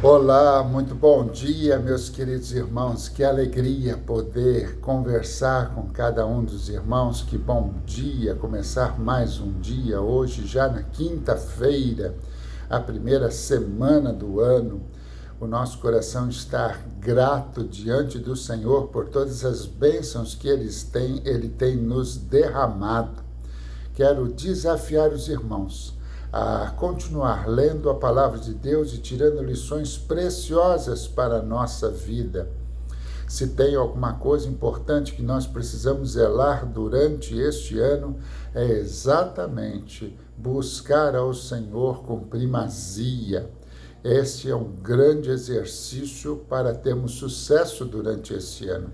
Olá, muito bom dia, meus queridos irmãos. Que alegria poder conversar com cada um dos irmãos. Que bom dia, começar mais um dia hoje, já na quinta-feira, a primeira semana do ano. O nosso coração está grato diante do Senhor por todas as bênçãos que Ele tem nos derramado. Quero desafiar os irmãos a continuar lendo a palavra de Deus e tirando lições preciosas para a nossa vida. Se tem alguma coisa importante que nós precisamos zelar durante este ano, é exatamente buscar ao Senhor com primazia. Este é um grande exercício para termos sucesso durante este ano.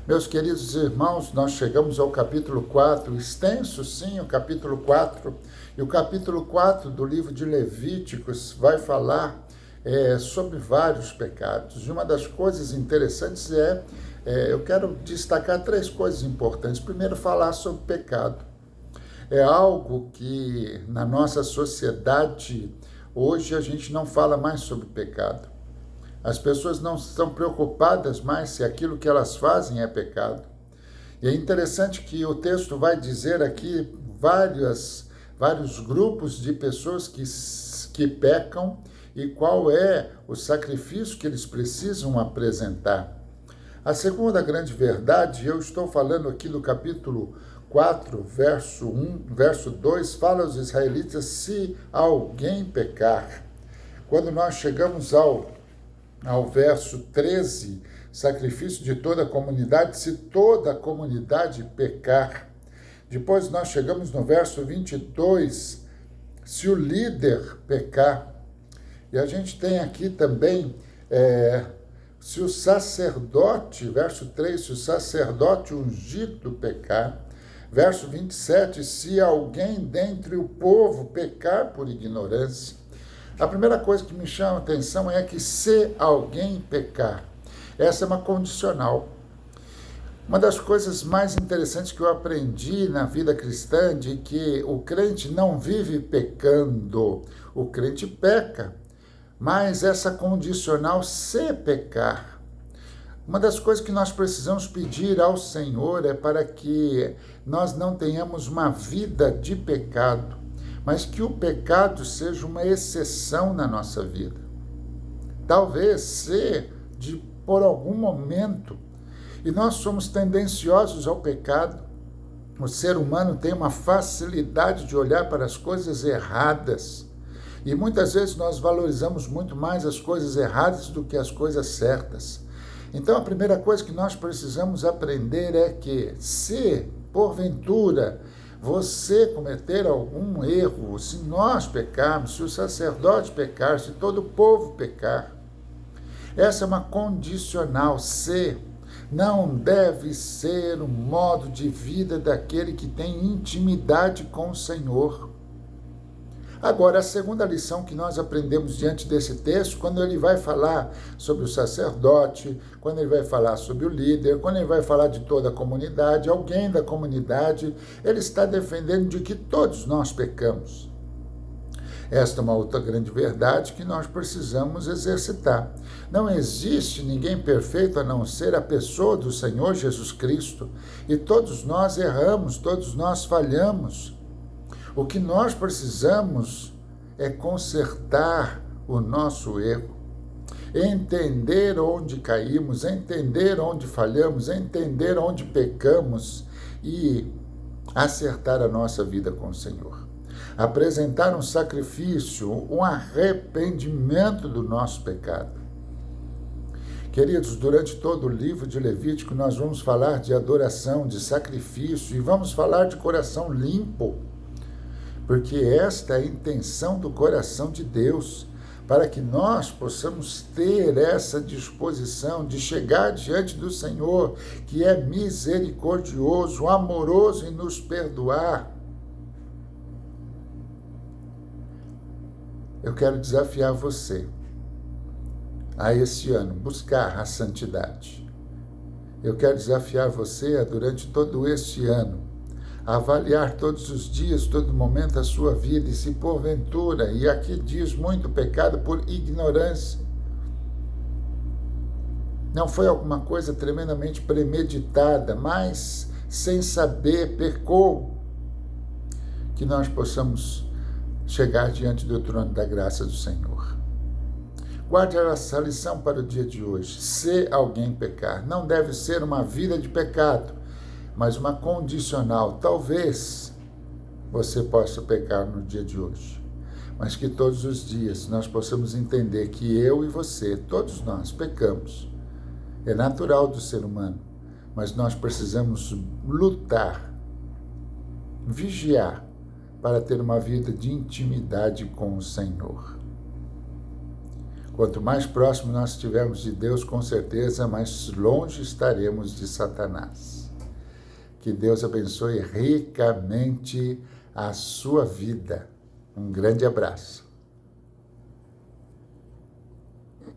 Meus queridos irmãos, nós chegamos ao capítulo 4, extenso sim o capítulo 4, e o capítulo 4 do livro de Levíticos vai falar sobre vários pecados. E uma das coisas interessantes eu quero destacar três coisas importantes. Primeiro, falar sobre pecado. É algo que na nossa sociedade, hoje a gente não fala mais sobre pecado. As pessoas não estão preocupadas mais se aquilo que elas fazem é pecado. E é interessante que o texto vai dizer aqui vários grupos de pessoas que pecam e qual é o sacrifício que eles precisam apresentar. A segunda grande verdade, eu estou falando aqui do capítulo 4, verso 1, verso 2, fala aos israelitas: se alguém pecar. Quando nós chegamos ao verso 13, sacrifício de toda a comunidade, se toda a comunidade pecar. Depois nós chegamos no verso 22, se o líder pecar. E a gente tem aqui também, se o sacerdote, verso 3, se o sacerdote ungido pecar. Verso 27, se alguém dentre o povo pecar por ignorância. A primeira coisa que me chama a atenção é que se alguém pecar, essa é uma condicional. Uma das coisas mais interessantes que eu aprendi na vida cristã é de que o crente não vive pecando, o crente peca, mas essa condicional se pecar. Uma das coisas que nós precisamos pedir ao Senhor é para que nós não tenhamos uma vida de pecado, mas que o pecado seja uma exceção na nossa vida. Talvez por algum momento, e nós somos tendenciosos ao pecado. O ser humano tem uma facilidade de olhar para as coisas erradas, e muitas vezes nós valorizamos muito mais as coisas erradas do que as coisas certas. Então a primeira coisa que nós precisamos aprender é que, se porventura você cometer algum erro, se nós pecarmos, se o sacerdote pecar, se todo o povo pecar, essa é uma condicional. Se não deve ser o modo de vida daquele que tem intimidade com o Senhor. Agora, a segunda lição que nós aprendemos diante desse texto, quando ele vai falar sobre o sacerdote, quando ele vai falar sobre o líder, quando ele vai falar de toda a comunidade, alguém da comunidade, ele está defendendo de que todos nós pecamos. Esta é uma outra grande verdade que nós precisamos exercitar. Não existe ninguém perfeito a não ser a pessoa do Senhor Jesus Cristo. E todos nós erramos, todos nós falhamos. O que nós precisamos é consertar o nosso erro, entender onde caímos, entender onde falhamos, entender onde pecamos e acertar a nossa vida com o Senhor. Apresentar um sacrifício, um arrependimento do nosso pecado. Queridos, durante todo o livro de Levítico nós vamos falar de adoração, de sacrifício e vamos falar de coração limpo. Porque esta é a intenção do coração de Deus, para que nós possamos ter essa disposição de chegar diante do Senhor, que é misericordioso, amoroso em nos perdoar. Eu quero desafiar você a esse ano buscar a santidade. Eu quero desafiar você a, durante todo este ano, avaliar todos os dias, todo momento a sua vida, e se porventura, e aqui diz muito pecado por ignorância, Não foi alguma coisa tremendamente premeditada, mas sem saber, pecou. Que nós possamos chegar diante do trono da graça do Senhor. Guarde essa lição para o dia de hoje. Se alguém pecar, não deve ser uma vida de pecado, mas uma condicional. Talvez você possa pecar no dia de hoje, mas que todos os dias nós possamos entender que eu e você, todos nós, pecamos. É natural do ser humano, mas nós precisamos lutar, vigiar, para ter uma vida de intimidade com o Senhor. Quanto mais próximo nós estivermos de Deus, com certeza, mais longe estaremos de Satanás. Que Deus abençoe ricamente a sua vida. Um grande abraço.